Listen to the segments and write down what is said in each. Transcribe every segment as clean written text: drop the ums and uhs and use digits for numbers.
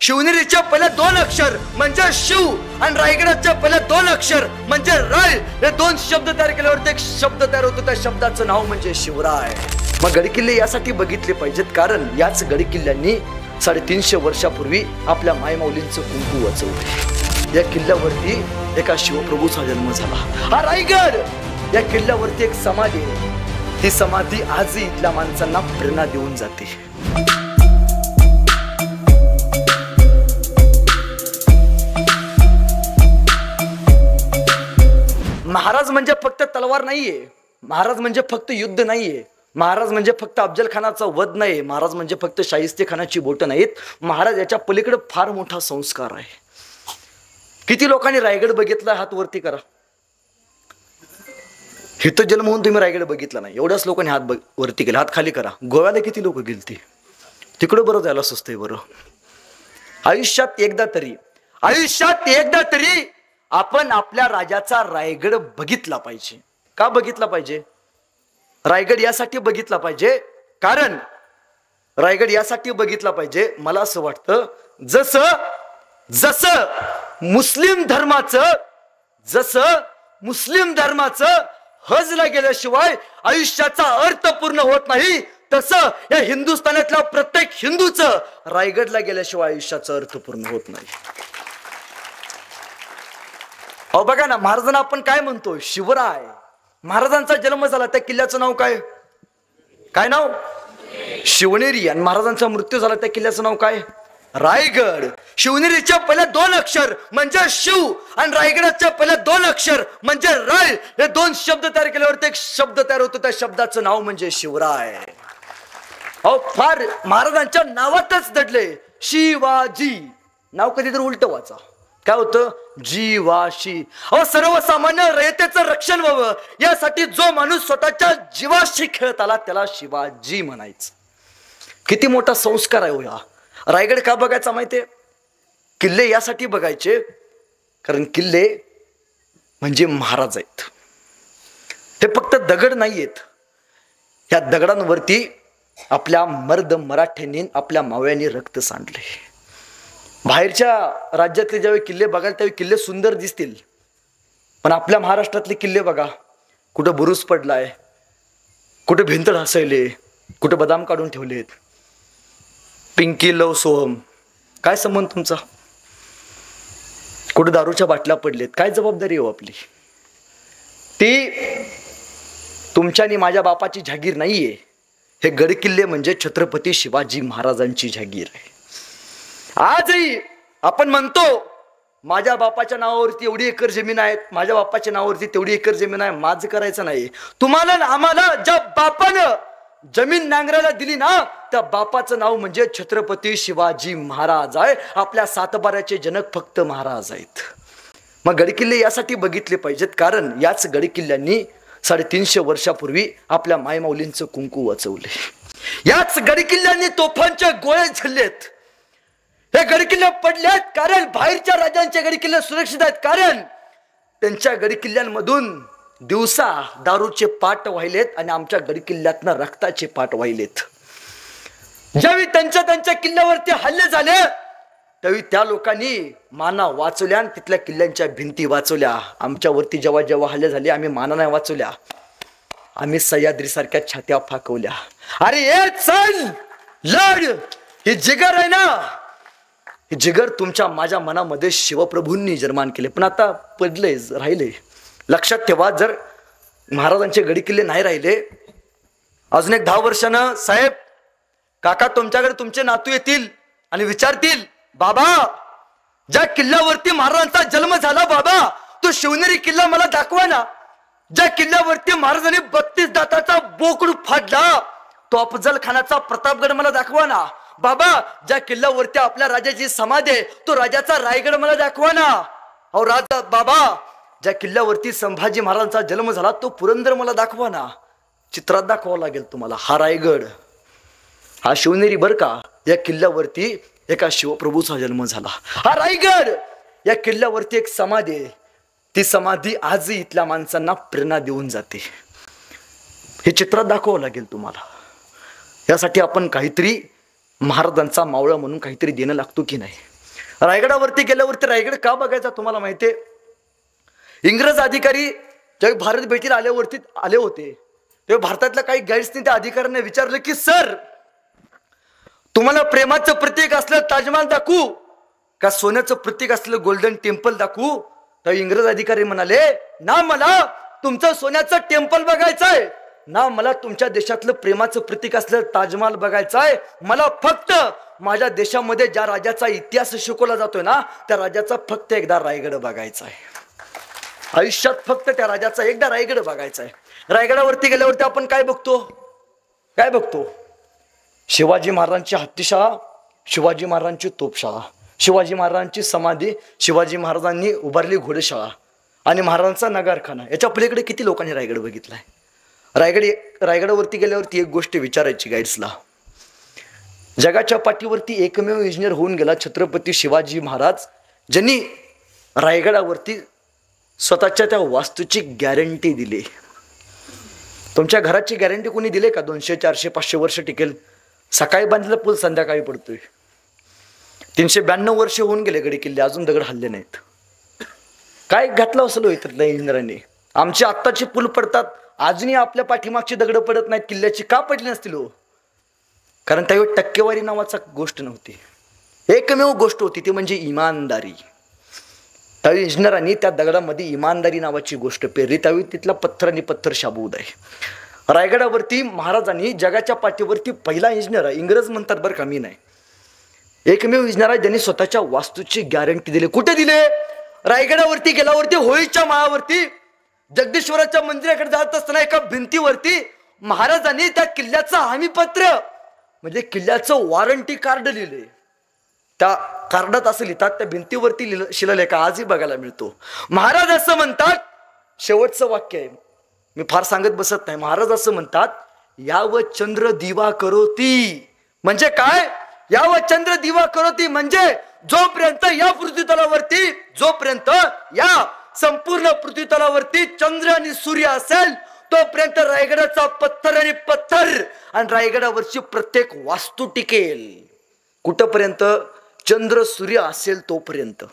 शिवनेरीच्या पहिल्या 2 अक्षर म्हणजे शिव आणि रायगडाच्या पहिल्या 2 अक्षर म्हणजे राय, हे 2 शब्द तयार केल्यावरती एक शब्द तयार होतो, त्या शब्दाचं नाव म्हणजे शिवराय. मग गडकिल्ले यासाठी बघितले पाहिजेत कारण याच गडकिल्ल्यांनी 350 वर्षापूर्वी आपल्या मायमाऊलींचं कुंकू वाचवले. या किल्ल्यावरती एका शिवप्रभूचा जन्म झाला. हा रायगड या किल्ल्यावरती एक समाधी आहे. ही समाधी आजही इथल्या माणसांना प्रेरणा देऊन जाते. महाराज म्हणजे फक्त तलवार नाहीये, महाराज म्हणजे फक्त युद्ध नाहीये, महाराज म्हणजे फक्त अफजल खानाचा वध नाही, महाराज म्हणजे फक्त शाहिस्ते खानाची बोटं नाहीत. महाराज याच्या पलीकडे फार मोठा संस्कार आहे. किती लोकांनी रायगड बघितला? हात वरती करा. इथं जन्म होऊन तुम्ही रायगड बघितला नाही, एवढ्याच लोकांनी हात वरती केला. हात खाली करा. गोव्याला किती लोक गेलती? तिकडं बरं जायला सुचतंय बरं. आयुष्यात एकदा तरी आपण आपल्या राजाचा रायगड बघितला पाहिजे. का बघितला पाहिजे? रायगड यासाठी बघितला पाहिजे कारण रायगड यासाठी बघितला पाहिजे, मला असं वाटतं, जसं मुस्लिम धर्माचं हजला गेल्याशिवाय आयुष्याचा अर्थ पूर्ण होत नाही, तसं या हिंदुस्थानातल्या प्रत्येक हिंदूचं रायगडला गेल्याशिवाय आयुष्याचा अर्थ पूर्ण होत नाही. अहो बघा ना, महाराजांना आपण काय म्हणतो? शिवराय. महाराजांचा जन्म झाला, त्या किल्ल्याचं नाव काय? काय नाव? शिवनेरी. आणि महाराजांचा मृत्यू झाला, त्या किल्ल्याचं नाव काय? रायगड. शिवनेरीच्या पहिल्या 2 अक्षर म्हणजे शिव आणि रायगडाच्या पहिल्या 2 अक्षर म्हणजे राय, हे 2 शब्द तयार केल्यावरती एक शब्द तयार होतो, त्या शब्दाचं नाव म्हणजे शिवराय. अहो फार महाराजांच्या नावातच दडले शिवाजी. नाव कधी तर उलट वाचा. काय होतं? जीवाशी. अहो सर्वसामान्य रयतेचं रक्षण व्हावं यासाठी जो माणूस स्वतःच्या जीवाशी खेळत आला त्याला शिवाजी म्हणायचं. किती मोठा संस्कार आहे हो हा. रायगड का बघायचा माहितीये? किल्ले यासाठी बघायचे कारण किल्ले म्हणजे महाराज आहेत. ते फक्त दगड नाहीयेत. या दगडांवरती आपल्या मर्द मराठ्यांनी, आपल्या मावळ्यांनी रक्त सांडले. बाहेरच्या राज्यातले ज्यावेळी किल्ले बघाल त्यावेळी किल्ले सुंदर दिसतील, पण आपल्या महाराष्ट्रातले किल्ले बघा, कुठं बुरुज पडलाय, कुठे भिंत ढासळले, कुठे बदाम काढून ठेवलेत. पिंकी लव सोहम, काय संबंध तुमचा? कुठे दारूच्या बाटल्या पडलेत, काय जबाबदारी हो आपली? ती तुमच्या आणि माझ्या बापाची जागीर नाहीये. हे गडकिल्ले म्हणजे छत्रपती शिवाजी महाराजांची जागीर आहे. आजही आपण म्हणतो माझ्या बापाच्या नावावरती एवढी एकर जमीन आहे, माझ्या बापाच्या नावावरती तेवढी एकर जमीन आहे. माझं करायचं नाही. तुम्हाला आम्हाला ज्या बापानं जमीन नांगरायला दिली ना, त्या बापाचं नाव म्हणजे छत्रपती शिवाजी महाराज आहे. आपल्या सातबाऱ्याचे जनक फक्त महाराज आहेत. मग गडकिल्ले यासाठी बघितले पाहिजेत कारण याच गडकिल्ल्यांनी 350 वर्षापूर्वी आपल्या मायमाऊलींचं कुंकू वाचवले. याच गडकिल्ल्यांनी तोफांच्या गोळे झेललेत. हे गडकिल्ले पडलेत कारण बाहेरच्या राज्यांचे गडकिल्ले सुरक्षित आहेत, कारण त्यांच्या गडकिल्ल्यांमधून दिवसा दारूचे पाट वाहिलेत आणि आमच्या गडकिल्ल्यातनं रक्ताचे पाट वाहिलेत. ज्यावेळी त्यांच्या किल्ल्यावरती हल्ले झाले त्यावेळी त्या लोकांनी माना वाचवल्या आणि तिथल्या किल्ल्यांच्या भिंती वाचवल्या. आमच्यावरती जेव्हा हल्ले झाले आम्ही माना नाही वाचवल्या, आम्ही सह्याद्री सारख्या छात्या फाकवल्या. अरे ए चल लढ, हे जिगर आहे ना, हे जिगर तुमच्या माझ्या मनामध्ये शिवप्रभूंनी निर्माण केले, पण आता पडले राहिले. लक्षात ठेवा, जर महाराजांचे गडकिल्ले नाही राहिले, अजून एक 10 वर्षानं साहेब काका तुमच्याकडे तुमचे नातू येतील आणि विचारतील, बाबा ज्या किल्ल्यावरती महाराजांचा जन्म झाला, बाबा तो शिवनेरी किल्ला मला दाखवा ना. ज्या किल्ल्यावरती महाराजांनी 32 दाताचा बोकडू फाडला, तो अफजल खानाचा प्रतापगड मला दाखवा ना. बाबा ज्या किल्ल्यावरती आपल्या राजाची समाधी आहे, तो राजाचा रायगड मला दाखवा ना. अहो राजा बाबा ज्या किल्ल्यावरती संभाजी महाराजांचा जन्म झाला, तो पुरंदर मला दाखवा ना. चित्रात दाखवावं लागेल तुम्हाला. हा रायगड, हा शिवनेरी बर का, या किल्ल्यावरती एका शिवप्रभूचा जन्म झाला. हा रायगड या किल्ल्यावरती एक समाधी आहे. ती समाधी आजही इथल्या माणसांना प्रेरणा देऊन जाते. हे चित्रात दाखवावं लागेल तुम्हाला. यासाठी आपण काहीतरी महाराजांचा मावळा म्हणून काहीतरी देणं लागतो की नाही. रायगडावरती गेल्यावरती रायगड का बघायचा तुम्हाला माहितीये? इंग्रज अधिकारी ज्यावेळी भारत भेटीला आले होते तेव्हा भारतातल्या काही गाईड्सनी त्या अधिकाऱ्यांना विचारलं की सर, तुम्हाला प्रेमाचं प्रतीक असलं ताजमहाल दाखवू का सोन्याचं प्रतीक असलं गोल्डन टेम्पल दाखवू? तर इंग्रज अधिकारी म्हणाले, ना मला तुमचं सोन्याचं टेम्पल बघायचंय, ना मला तुमच्या देशातलं प्रेमाचं प्रतीक असलं ताजमहाल बघायचंय. मला फक्त माझ्या देशामध्ये ज्या राजाचा इतिहास शिकवला जातोय ना, त्या राजाचा फक्त एकदा रायगड बघायचा आहे. आयुष्यात फक्त त्या राजाचा एकदा रायगड बघायचा आहे. रायगडावरती गेल्यावरती आपण काय बघतो? शिवाजी महाराजांची हत्तीशाळा, शिवाजी महाराजांची तोपशाळा, शिवाजी महाराजांची समाधी, शिवाजी महाराजांनी उभारली घोडेशाळा आणि महाराजांचा नगारखाना. याच्या पलीकडे किती लोकांनी रायगड बघितलाय? रायगडावरती गेल्यावरती एक गोष्ट विचारायची गाईड्सला. जगाच्या पाठीवरती एकमेव इंजिनियर होऊन गेला छत्रपती शिवाजी महाराज, ज्यांनी रायगडावरती स्वतःच्या त्या वास्तूची गॅरंटी दिली. तुमच्या घराची गॅरंटी कोणी दिली का? 200, 400, 500 वर्ष टिकेल. सकाळी बांधलेला पूल संध्याकाळी पडतोय. 392 वर्ष होऊन गेले गडी किल्ले, अजून दगड हल्ले नाहीत. काय घातलं असलं इथल्या इंजिनियरांनी? आमची आत्ताची पूल पडतात, अजूनही आपल्या पाठीमागची दगड पडत नाहीत. किल्ल्याची का पडली नसतील हो? कारण त्यावेळी टक्केवारी नावाचा गोष्ट नव्हती. एकमेव गोष्ट होती ती म्हणजे इमानदारी. त्यावेळी इंजिनियरांनी त्या दगडामध्ये इमानदारी नावाची गोष्ट पेरली. त्यावेळी तिथला पत्थर आणि पत्थर शाबूत आहे. रायगडावरती महाराजांनी जगाच्या पाठीवरती पहिला इंजिनियर, इंग्रज म्हणतात बरं का, मी नाही, एकमेव इंजिनियर आहे ज्यांनी स्वतःच्या वास्तूची गॅरंटी दिली. कुठे दिले? रायगडावरती गेल्यावरती होळीच्या माळावरती जगदीश्वराच्या मंदिराकडे जात असताना एका भिंतीवरती महाराजांनी त्या किल्ल्याचं हमीपत्र म्हणजे किल्ल्याचं वॉरंटी कार्ड लिहिले. त्या कार्डात असं लिहितात, त्या भिंतीवरती शिलालेख आजही बघायला मिळतो. महाराज असं म्हणतात, शेवटचं वाक्य आहे, मी फार सांगत बसत नाही. महाराज असं म्हणतात, याव चंद्र दिवा करोती. म्हणजे काय? याव चंद्र दिवा करोती म्हणजे जोपर्यंत या पृथ्वीतलावरती, जोपर्यंत या संपूर्ण पृथ्वीतलावरती चंद्र आणि सूर्य असेल, तोपर्यंत रायगडाचा पत्थर आणि पत्थर आणि रायगडावरची प्रत्येक वास्तू टिकेल. कुठपर्यंत? चंद्र सूर्य असेल तोपर्यंत.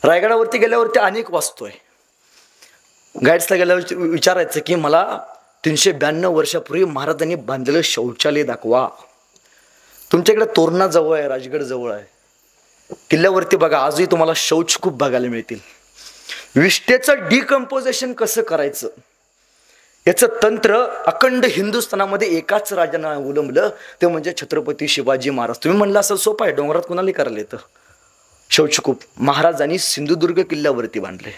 रायगडावरती गेल्यावरती अनेक वास्तू आहे. गाईड्सला गेल्यावर विचारायचं की मला 392 वर्षापूर्वी महाराजांनी बांधलेलं शौचालय दाखवा. तुमच्याकडे तोरणा जवळ आहे, राजगड जवळ आहे. किल्ल्यावरती बघा, आजही तुम्हाला शौच खूप बघायला मिळतील. विष्ठेचं डिकम्पोजिशन कसं करायचं याचं तंत्र अखंड हिंदुस्थानामध्ये एकाच राजानं अवलंबलं, ते म्हणजे छत्रपती शिवाजी महाराज. तुम्ही म्हणलं असं सोपं आहे, डोंगरात कोणाला करायला येतं? शौचकूप महाराजांनी सिंधुदुर्ग किल्ल्यावरती बांधले.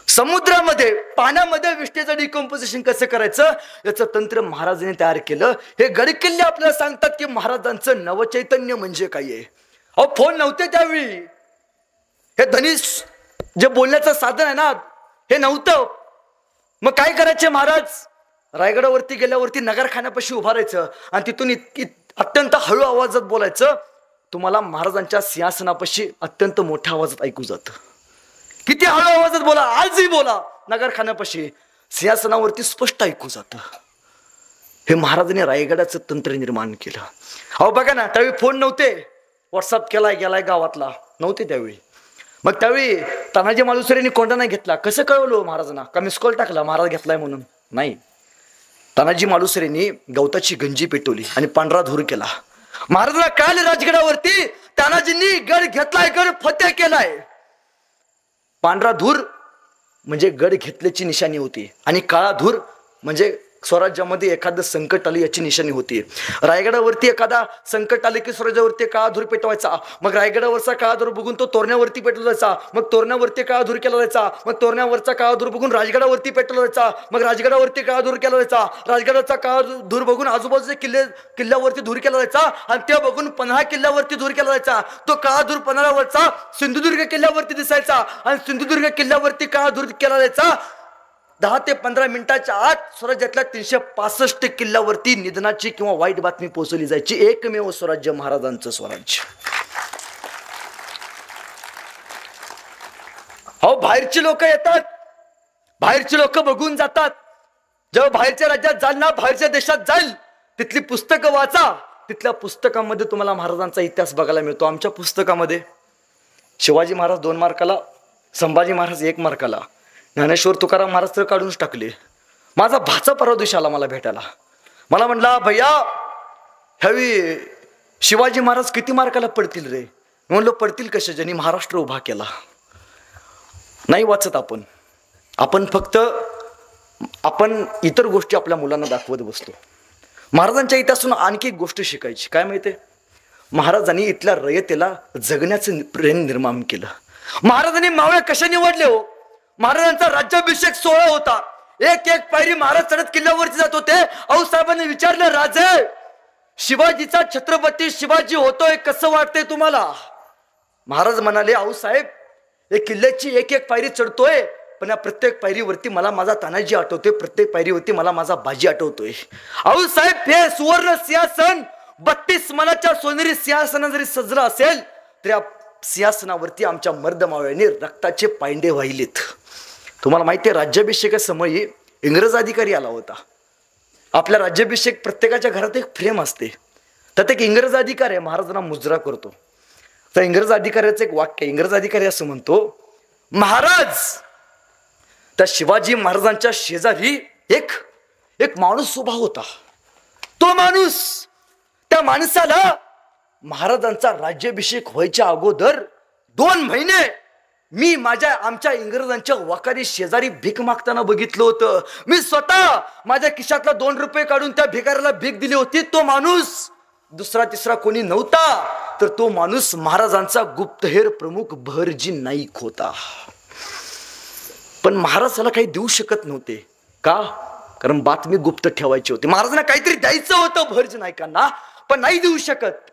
समुद्रामध्ये, पाण्यामध्ये विष्ठेचं डिकम्पोजिशन कसं करायचं याचं तंत्र महाराजांनी तयार केलं. हे गडकिल्ले आपल्याला सांगतात की महाराजांचं नवचैतन्य म्हणजे काय आहे. अहो, फोन नव्हते त्यावेळी. हे धनिष जे बोलण्याचं साधन आहे ना, हे नव्हतं. मग काय करायचे महाराज? रायगडावरती गेल्यावरती नगरखान्यापाशी उभारायचं आणि तिथून अत्यंत हळू आवाजात बोलायचं. तुम्हाला महाराजांच्या सिंहासनापाशी अत्यंत मोठ्या आवाजात ऐकू जातं. किती हळू आवाजात बोला, आजही बोला, नगरखान्यापाशी सिंहासनावरती स्पष्ट ऐकू जातं. हे महाराजांनी रायगडाचं तंत्र निर्माण केलं. अहो बघा ना, त्यावेळी फोन नव्हते. व्हॉट्सअप गेलाय गावातला नव्हते त्यावेळी. मग त्यावेळी तानाजी मालुसरेंनी कोंडा नाही घेतला. कसं कळवलं महाराजांना? का मिस कॉल टाकला महाराज घेतलाय म्हणून? नाही. तानाजी मालुसरेंनी गवताची गंजी पेटवली आणि पांढरा धूर केला. महाराजांना कळालं राजगडावरती तानाजींनी गड घेतलाय, गड फतेह केलाय. पांढरा धूर म्हणजे गड घेतल्याची निशाणी होती आणि काळा धूर म्हणजे स्वराज्यामध्ये एखादं संकट आलं याची निशाणी होती. रायगडावरती एखादा संकट आले की स्वराज्यावरती काळा धूर पेटवायचा. मग रायगडावरचा काळा धूर बघून तो तोरण्यावरती पेटवला जायचा. मग तोरण्यावरती काळा धूर केला जायचा. मग तोरण्यावरचा काळा धूर बघून राजगडावरती पेटवला जायचा. मग राजगडावरती काळा धूर केला जायचा. राजगडाचा काळा धूर बघून आजूबाजूच्या किल्ल्यावरती धूर केला जायचा आणि त्या बघून 15 किल्ल्यावरती धूर केला जायचा. तो काळा धूर 15वरचा सिंधुदुर्ग किल्ल्यावरती दिसायचा आणि सिंधुदुर्ग किल्ल्यावरती काळा धूर केला जायचा. 10 ते 15 मिनिटाच्या आत स्वराज्यातल्या 365 किल्ल्यावरती निधनाची किंवा वाईट बातमी पोहोचवली जायची. एकमेव स्वराज्य महाराजांचं स्वराज्य. अहो, बाहेरची लोक येतात, बाहेरची लोक बघून जातात. जेव्हा बाहेरच्या राज्यात जाल ना, बाहेरच्या देशात जाईल, तिथली पुस्तकं वाचा. तिथल्या पुस्तकामध्ये तुम्हाला महाराजांचा इतिहास बघायला मिळतो. आमच्या पुस्तकामध्ये शिवाजी महाराज 2 मार्काला, संभाजी महाराज 1 मार्काला, ज्ञानेश्वर तुकाराम महाराज तर काढूनच टाकले. माझा भाचा परवा दिवशी आला मला भेटायला. मला म्हणला, भैया ह्यावी शिवाजी महाराज किती मार्काला पडतील रे? म्हणलो, पडतील कशा, ज्यांनी महाराष्ट्र उभा केला. नाही वाचत आपण फक्त आपण इतर गोष्टी आपल्या मुलांना दाखवत बसतो. महाराजांच्या इतिहासातून आणखी एक गोष्ट शिकायची. काय माहितीये? महाराजांनी इथल्या रयतेला जगण्याचं प्रेम निर्माण केलं. महाराजांनी मावळे कशा निवडले हो? महाराजांचा राज्याभिषेक सोहळा होता. एक एक पायरी महाराज चढत किल्ल्यावरती जात होते. आऊसाहेबांनी विचारलं, राजे शिवाजीचा छत्रपती शिवाजी होतोय, कसं वाटतंय तुम्हाला? महाराज म्हणाले, आऊसाहेब हे किल्ल्याची एक एक पायरी चढतोय, पण या प्रत्येक पायरीवरती मला माझा तानाजी आठवतोय, प्रत्येक पायरीवरती मला माझा बाजी आठवतोय. आऊसाहेब हे सुवर्ण सिंहासन 32 मनाच्या सोनेरी सिंहासन जरी सजलं असेल तर या सिंहासनावरती आमच्या मर्दमावळ्यांनी रक्ताचे पांडे वाहिलेत. तुम्हाला माहिती आहे, राज्याभिषेकासमयी इंग्रज अधिकारी आला होता. आपल्या राज्याभिषेक प्रत्येकाच्या घरात एक फ्रेम असते, त्यात एक इंग्रज अधिकारी आहे, महाराजांना मुजरा करतो. तर इंग्रज अधिकाऱ्याचं एक वाक्य, इंग्रज अधिकारी असं म्हणतो, महाराज त्या शिवाजी महाराजांच्या शेजारी एक माणूस उभा होता. तो माणूस, त्या माणसाला महाराजांचा राज्याभिषेक व्हायच्या अगोदर 2 महिने मी आमच्या इंग्रजांच्या वाकारी शेजारी भीक मागताना बघितलं होतं. मी स्वतः माझ्या खिशातला 2 रुपये काढून त्या भिकाऱ्याला भीक दिली होती. तो माणूस दुसरा तिसरा कोणी नव्हता, तर तो माणूस महाराजांचा गुप्तहेर प्रमुख भरजी नाईक होता. पण महाराज त्याला काही देऊ शकत नव्हते. का? कारण बातमी गुप्त ठेवायची होती. महाराजांना काहीतरी द्यायचं होतं भरजी नाईकांना, पण नाही देऊ शकत.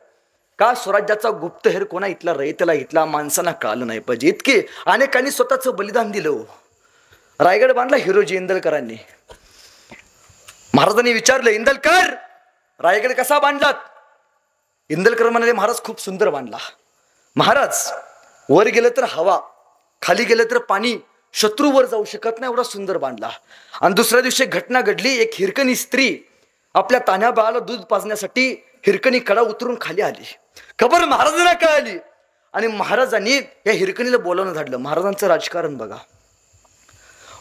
का? स्वराज्याचा गुप्तहेर कोणा इथला रयतेला, इथला माणसांना कळलं नाही पाहिजे. इतके अनेकांनी स्वतःचं बलिदान दिलं. रायगड बांधला हिरोजी इंदलकरांनी. महाराजांनी विचारलं, इंदलकर रायगड कसा बांधलात? इंदलकर म्हणाले, महाराज खूप सुंदर बांधला. महाराज वर गेलं तर हवा, खाली गेलं तर पाणी, शत्रूवर जाऊ शकत नाही एवढा सुंदर बांधला. आणि दुसऱ्या दिवशी घटना घडली. एक हिरकणी स्त्री आपल्या तान्ह्या बाळाला दूध पाजण्यासाठी हिरकणी कडा उतरून खाली आली. खबर महाराजांना कळाली आणि महाराजांनी या हिरकणीला बोलावणं धाडलं. महाराजांचं राजकारण बघा.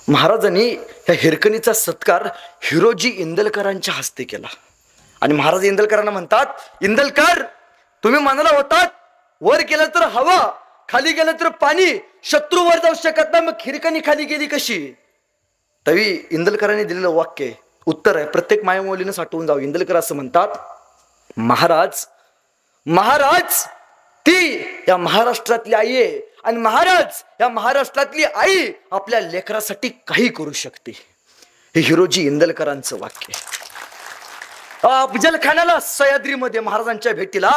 महाराजांनी या हिरकणीचा सत्कार हिरोजी इंदलकरांच्या हस्ते केला. आणि महाराज इंदलकरांना म्हणतात, इंदलकर तुम्ही म्हणाला होतात वर गेलं तर हवा, खाली गेलं तर पाणी, शत्रूवर जाऊ शकत नाही, मग हिरकणी खाली गेली कशी? तरी इंदलकरांनी दिलेलं वाक्य उत्तर आहे, प्रत्येक मायमौलीनं साठवून जाऊ. इंदलकर असं म्हणतात, महाराज ती या महाराष्ट्रातली आई आहे आणि महाराज या महाराष्ट्रातली आई आपल्या लेकरासाठी काही करू शकते. हे हिरोजी इंदलकरांचं वाक्य. अफजल खानाला सह्याद्रीमध्ये महाराजांच्या भेटीला